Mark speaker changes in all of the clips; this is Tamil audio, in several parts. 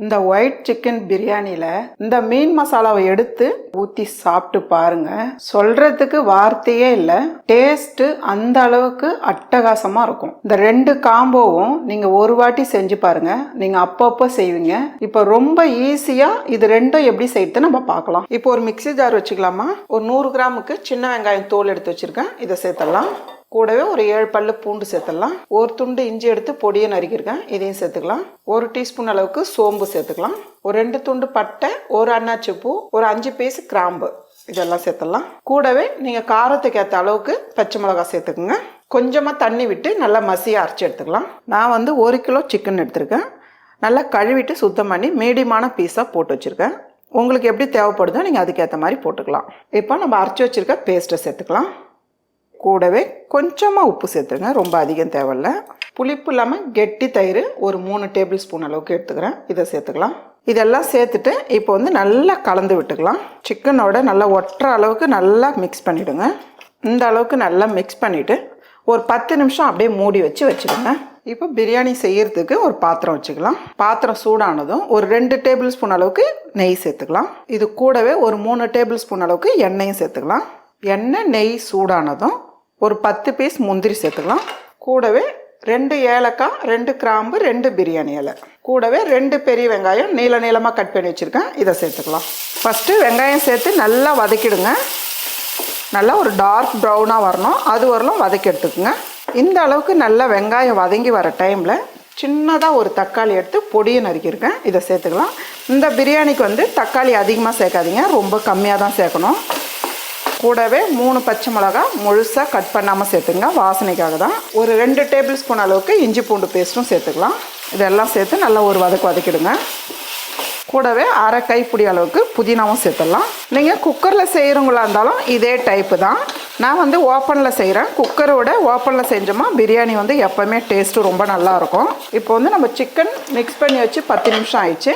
Speaker 1: இந்த ஒயிட் சிக்கன் பிரியாணியில் இந்த மீன் மசாலாவை எடுத்து ஊற்றி சாப்பிட்டு பாருங்க. சொல்றதுக்கு வார்த்தையே இல்லை. டேஸ்ட்டு அந்த அளவுக்கு அட்டகாசமாக இருக்கும். இந்த 2 காம்போவும் நீங்கள் ஒரு வாட்டி செஞ்சு பாருங்க. நீங்கள் அப்பப்போ செய்வீங்க. இப்போ ரொம்ப ஈஸியாக இது 2 எப்படி செய்யறது நம்ம பார்க்கலாம். இப்போ ஒரு மிக்ஸி ஜார் வச்சுக்கலாமா. ஒரு 100 கிராமுக்கு சின்ன வெங்காயம் தோல் எடுத்து வச்சிருக்கேன். இதை சேர்த்துடலாம். கூடவே ஒரு 7 பல்லு பூண்டு சேர்த்துடலாம். ஒரு துண்டு இஞ்சி எடுத்து பொடியை நறுக்கிருக்கேன், இதையும் சேர்த்துக்கலாம். 1 டீஸ்பூன் அளவுக்கு சோம்பு சேர்த்துக்கலாம். ஒரு 2 துண்டு பட்டை, ஒரு அன்னாச்சி பூ, ஒரு 5 பீஸ் கிராம்பு, இதெல்லாம் சேர்த்துடலாம். கூடவே நீங்கள் காரத்துக்கு ஏற்ற அளவுக்கு பச்சை மிளகாய் சேர்த்துக்குங்க. கொஞ்சமாக தண்ணி விட்டு நல்லா மசியாக அரைச்சி எடுத்துக்கலாம். நான் வந்து 1 கிலோ சிக்கன் எடுத்திருக்கேன். நல்லா கழுவிட்டு சுத்தம் பண்ணி மீடியமான பீஸாக போட்டு வச்சுருக்கேன். உங்களுக்கு எப்படி தேவைப்படுதோ நீங்கள் அதுக்கேற்ற மாதிரி போட்டுக்கலாம். இப்போ நம்ம அரைச்சி வச்சுருக்க பேஸ்ட்டை சேர்த்துக்கலாம். கூடவே கொஞ்சமாக உப்பு சேர்த்துருங்க, ரொம்ப அதிகம் தேவையில்லை. புளிப்பு இல்லாமல் கெட்டி தயிர் ஒரு 3 டேபிள் ஸ்பூன் அளவுக்கு எடுத்துக்கிறேன், இதை சேர்த்துக்கலாம். இதெல்லாம் சேர்த்துட்டு இப்போ வந்து நல்லா கலந்து விட்டுக்கலாம். சிக்கனோட நல்லா ஒட்டுற அளவுக்கு நல்லா மிக்ஸ் பண்ணிவிடுங்க. இந்த அளவுக்கு நல்லா மிக்ஸ் பண்ணிவிட்டு ஒரு 10 நிமிஷம் அப்படியே மூடி வச்சுடுங்க. இப்போ பிரியாணி செய்யறதுக்கு ஒரு பாத்திரம் வச்சுக்கலாம். பாத்திரம் சூடானதும் ஒரு 2 டேபிள் ஸ்பூன் அளவுக்கு நெய் சேர்த்துக்கலாம். இது கூடவே ஒரு 3 டேபிள் ஸ்பூன் அளவுக்கு எண்ணெயும் சேர்த்துக்கலாம். எண்ணெய் நெய் சூடானதும் ஒரு 10 பீஸ் முந்திரி சேர்த்துக்கலாம். கூடவே 2 ஏலக்காய், 2 கிராம்பு, 2 பிரியாணி இலை, கூடவே 2 பெரிய வெங்காயம் நீளமாக கட் பண்ணி வச்சுருக்கேன், இதை சேர்த்துக்கலாம். ஃபஸ்ட்டு வெங்காயம் சேர்த்து நல்லா வதக்கிடுங்க. நல்லா ஒரு டார்க் ப்ரௌனாக வரணும், அது வரலும் வதக்கி எடுத்துக்கோங்க. இந்த அளவுக்கு நல்லா வெங்காயம் வதங்கி வர டைமில் சின்னதாக ஒரு தக்காளி எடுத்து பொடியை நறுக்கியிருக்கேன், இதை சேர்த்துக்கலாம். இந்த பிரியாணிக்கு வந்து தக்காளி அதிகமாக சேர்க்காதீங்க, ரொம்ப கம்மியாக தான் சேர்க்கணும். கூடவே 3 பச்சை மிளகாய் முழுசாக கட் பண்ணாமல் சேர்த்துங்க, வாசனைக்காக தான். ஒரு 2 டேபிள் ஸ்பூன் அளவுக்கு இஞ்சி பூண்டு பேஸ்ட்டும் சேர்த்துக்கலாம். இதெல்லாம் சேர்த்து நல்லா ஒரு வதக்கிடுங்க. கூடவே அரை கைப்பிடி அளவுக்கு புதினாவும் சேர்த்துடலாம். நீங்கள் குக்கரில் செய்கிறவங்களா இருந்தாலும் இதே டைப்பு தான். நான் வந்து ஓப்பனில் செய்கிறேன். குக்கரோட ஓப்பனில் செஞ்சோமா பிரியாணி வந்து எப்போவுமே டேஸ்ட்டு ரொம்ப நல்லாயிருக்கும். இப்போ வந்து நம்ம சிக்கன் மிக்ஸ் பண்ணி வச்சு 10 நிமிஷம் ஆயிடுச்சு,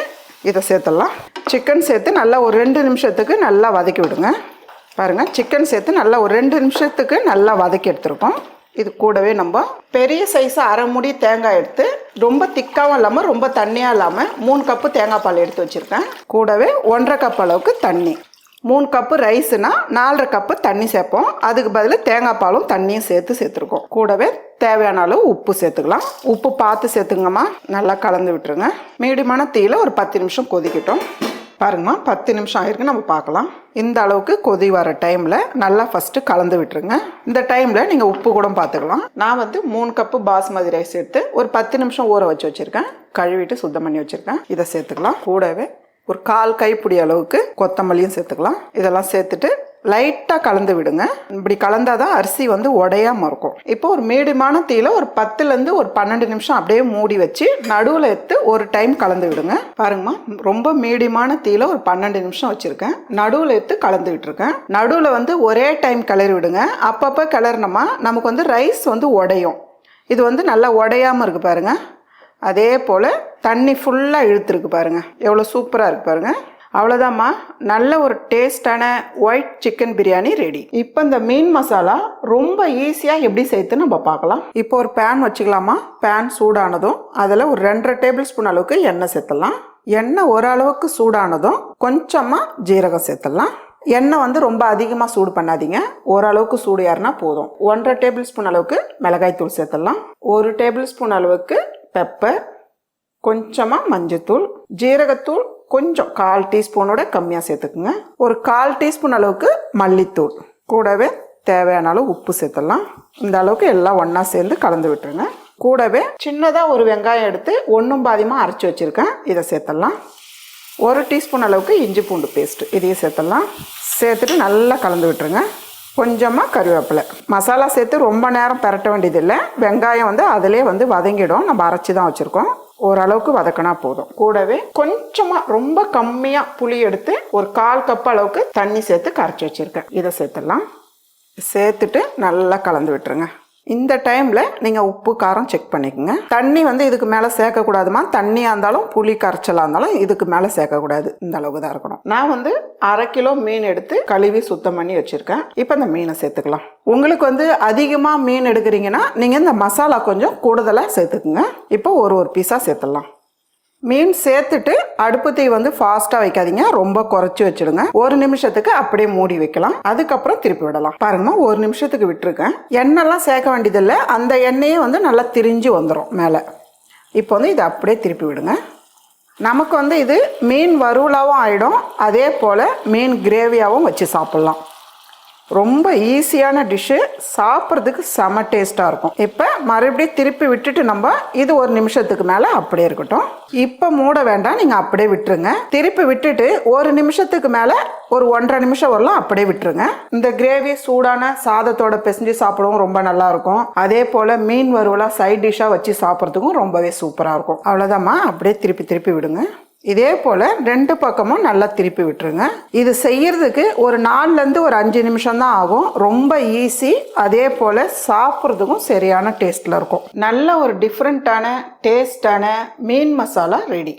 Speaker 1: இதை சேர்த்துடலாம். சிக்கன் சேர்த்து நல்லா ஒரு 2 நிமிஷத்துக்கு நல்லா வதக்கி விடுங்க. பாருங்கள், சிக்கன் சேர்த்து நல்லா ஒரு 2 நிமிஷத்துக்கு நல்லா வதக்கி எடுத்துருக்கோம். இது கூடவே நம்ம பெரிய சைஸு அரை மூடி தேங்காய் எடுத்து ரொம்ப திக்காகவும் இல்லாமல் ரொம்ப தண்ணியாக இல்லாமல் 3 கப்பு தேங்காய் பால் எடுத்து வச்சுருக்கேன். கூடவே 1.5 கப் அளவுக்கு தண்ணி. 3 கப்பு ரைஸுனா 4.5 கப்பு தண்ணி சேர்ப்போம். அதுக்கு பதில் தேங்காய் பாலும் தண்ணியும் சேர்த்துருக்கோம். கூடவே தேவையான அளவு உப்பு சேர்த்துக்கலாம். உப்பு பார்த்து சேர்த்துங்கம்மா. நல்லா கலந்து விட்டுருங்க. மீடியமான தீயில் ஒரு 10 நிமிஷம் கொதிக்கட்டும். பாருங்கம்மா, 10 நிமிஷம் ஆயிருக்கு, நம்ம பார்க்கலாம். இந்த அளவுக்கு கொதி வர டைமில் நல்லா ஃபஸ்ட்டு கலந்து விட்டுருங்க. இந்த டைமில் நீங்கள் உப்பு கூட பார்த்துக்கலாம். நான் வந்து 3 கப்பு பாஸ்மதி ரைஸ் எடுத்து ஒரு 10 நிமிஷம் ஊற வச்சுருக்கேன். கழுவிட்டு சுத்தம் பண்ணி வச்சுருக்கேன், இதை சேர்த்துக்கலாம். கூடவே ஒரு 1/4 கைப்பிடி அளவுக்கு கொத்தமல்லியும் சேர்த்துக்கலாம். இதெல்லாம் சேர்த்துட்டு லைட்டாக கலந்து விடுங்க. இப்படி கலந்தாதான் அரிசி வந்து உடையாமல் இருக்கும். இப்போ ஒரு மீடியமான தீயில் ஒரு 10லேருந்து ஒரு 12 நிமிஷம் அப்படியே மூடி வச்சு நடுவில் எடுத்து ஒரு டைம் கலந்து விடுங்க. பாருங்கம்மா, ரொம்ப மீடியமான தீயில் ஒரு 12 நிமிஷம் வச்சுருக்கேன். நடுவில் எடுத்து கலந்து விட்டுருக்கேன். நடுவில் வந்து ஒரே டைம் கிளறி விடுங்க. அப்பப்போ கிளறினோமா நமக்கு வந்து ரைஸ் வந்து உடையும். இது வந்து நல்லா உடையாமல் இருக்குது பாருங்கள். அதே போல் தண்ணி ஃபுல்லாக இழுத்துருக்கு பாருங்கள், எவ்வளோ சூப்பராக இருக்குது பாருங்கள். அவ்வளோதாம்மா, நல்ல ஒரு டேஸ்டான ஒயிட் சிக்கன் பிரியாணி ரெடி. இப்போ இந்த மீன் மசாலா ரொம்ப ஈஸியாக எப்படி சேர்த்து நம்ம பார்க்கலாம். இப்போ ஒரு பேன் வச்சுக்கலாமா. பேன் சூடானதும் அதில் ஒரு 2.5 டேபிள் ஸ்பூன் அளவுக்கு எண்ணெய் சேர்த்துடலாம். எண்ணெய் ஓரளவுக்கு சூடானதும் கொஞ்சமாக ஜீரகம் சேர்த்துடலாம். எண்ணெய் வந்து ரொம்ப அதிகமாக சூடு பண்ணாதீங்க, ஓரளவுக்கு சூடு ஏறினா போதும். 1.5 டேபிள் ஸ்பூன் அளவுக்கு மிளகாய் தூள் சேர்த்துடலாம். 1 டேபிள் ஸ்பூன் அளவுக்கு பெப்பர், கொஞ்சமாக மஞ்சத்தூள், ஜீரகத்தூள் கொஞ்சம் 1/4 டீஸ்பூனோட கம்மியாக சேர்த்துக்குங்க. ஒரு 1/4 டீஸ்பூன் அளவுக்கு மல்லித்தூள், கூடவே தேவையான அளவு உப்பு சேர்த்துடலாம். இந்த அளவுக்கு எல்லாம் ஒன்றா சேர்ந்து கலந்து விட்டுருங்க. கூடவே சின்னதாக ஒரு வெங்காயம் எடுத்து 1 பாதியமாக அரைச்சி வச்சுருக்கேன், இதை சேர்த்துடலாம். 1 டீஸ்பூன் அளவுக்கு இஞ்சி பூண்டு பேஸ்ட்டு, இதையும் சேர்த்துடலாம். சேர்த்துட்டு நல்லா கலந்து விட்டுருங்க. கொஞ்சமாக கருவேப்பிலை. மசாலா சேர்த்து ரொம்ப நேரம் பரட்ட வேண்டியதில்லை. வெங்காயம் வந்து அதிலே வந்து வதங்கிடும், நம்ம அரைச்சி தான் வச்சுருக்கோம். ஓரளவுக்கு வதக்கினா போதும். கூடவே கொஞ்சமாக ரொம்ப கம்மியாக புளி எடுத்து ஒரு 1/4 கப் அளவுக்கு தண்ணி சேர்த்து கரைச்சி வச்சுருக்கேன், இதை சேர்த்துடலாம். சேர்த்துட்டு நல்லா கலந்து விட்டுருங்க. இந்த டைமில் நீங்கள் உப்பு காரம் செக் பண்ணிக்கோங்க. தண்ணி வந்து இதுக்கு மேலே சேர்க்கக்கூடாதுமா. தண்ணியாக இருந்தாலும் புளி கரைச்சலாக இருந்தாலும் இதுக்கு மேலே சேர்க்கக்கூடாது, இந்த அளவுக்கு தான் இருக்கணும். நான் வந்து 1/2 கிலோ மீன் எடுத்து கழுவி சுத்தம் பண்ணி வச்சுருக்கேன். இப்போ இந்த மீனை சேர்த்துக்கலாம். உங்களுக்கு வந்து அதிகமாக மீன் எடுக்கிறீங்கன்னா நீங்கள் இந்த மசாலா கொஞ்சம் கூடுதலாக சேர்த்துக்குங்க. இப்போ ஒரு பீஸாக சேர்த்துடலாம். மீன் சேர்த்துட்டு அடுப்பு தீ வந்து ஃபாஸ்ட்டாக வைக்காதீங்க, ரொம்ப குறைச்சி வச்சிடுங்க. 1 நிமிஷத்துக்கு அப்படியே மூடி வைக்கலாம். அதுக்கப்புறம் திருப்பி விடலாம். பாருங்கம்மா, 1 நிமிஷத்துக்கு விட்டுருக்கேன். எண்ணெய்லாம் சேர்க்க வேண்டியதில்லை, அந்த எண்ணெயே வந்து நல்லா திரிஞ்சு வந்துடும் மேலே. இப்போ வந்து இதை அப்படியே திருப்பி விடுங்க. நமக்கு வந்து இது மீன் வறுவலாகவும் ஆகிடும், அதே போல் மீன் கிரேவியாகவும் வச்சு சாப்பிட்லாம். ரொம்ப ஈஸியான டிஷ்ஷு, சாப்பிட்றதுக்கு செம டேஸ்ட்டாக இருக்கும். இப்போ மறுபடியும் திருப்பி விட்டுட்டு நம்ம இது 1 நிமிஷத்துக்கு மேலே அப்படியே இருக்கட்டும். இப்போ மூட வேண்டாம், நீங்கள் அப்படியே விட்டுருங்க. திருப்பி விட்டுட்டு 1 நிமிஷத்துக்கு மேலே ஒரு 1.5 நிமிஷம் வரலாம் அப்படியே விட்டுருங்க. இந்த கிரேவி சூடான சாதத்தோட பிசைஞ்சு சாப்பிடவும் ரொம்ப நல்லா இருக்கும். அதே போல் மீன் வறுவலாக சைட் டிஷ்ஷாக வச்சு சாப்பிட்றதுக்கும் ரொம்பவே சூப்பராக இருக்கும். அவ்வளோதாம்மா, அப்படியே திருப்பி விடுங்க. இதே போல் 2 பக்கமும் நல்லா திருப்பி விட்டுருங்க. இது செய்யறதுக்கு ஒரு 4லேருந்து ஒரு 5 நிமிஷம் தான் ஆகும். ரொம்ப ஈஸி, அதே போல் சாப்பிட்றதுக்கும் சரியான டேஸ்ட்டில் இருக்கும். நல்ல ஒரு டிஃப்ரெண்ட்டான டேஸ்டான மீன் மசாலா ரெடி.